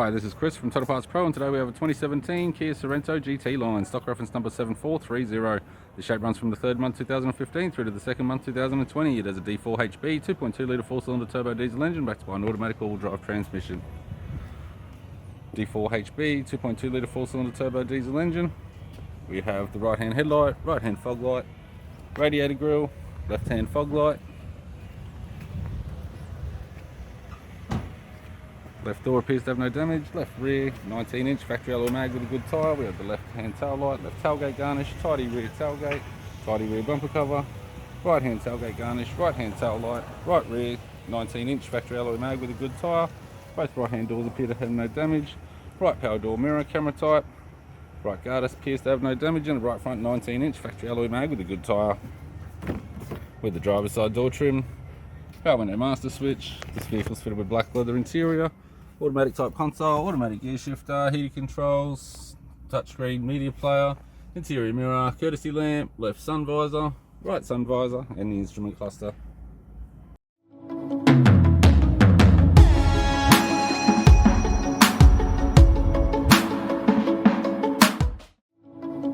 Hi, this is Chris from Total Parts Pro, and today we have a 2017 Kia Sorento GT-Line, stock reference number 7430. The shape runs from the third month 2015 through to the second month 2020. It has a D4 HP, 2.2 litre 4-cylinder turbo diesel engine backed by an automatic all-wheel drive transmission. D4 HP, 2.2 litre 4-cylinder turbo diesel engine. We have the right-hand headlight, right-hand fog light, radiator grille, left-hand fog light, left door appears to have no damage, left rear 19-inch factory alloy mag with a good tyre. We have the left-hand tail light, left tailgate garnish, tidy rear tailgate, tidy rear bumper cover, right-hand tailgate garnish, right-hand tail light, right rear 19-inch factory alloy mag with a good tyre. Both right-hand doors appear to have no damage. Right power door mirror, camera type. Right guard appears to have no damage, and the right front 19-inch factory alloy mag with a good tyre. With the driver's side door trim, power window master switch. This vehicle's fitted with black leather interior. Automatic type console, automatic gear shifter, heated controls, touchscreen media player, interior mirror, courtesy lamp, left sun visor, right sun visor, and the instrument cluster.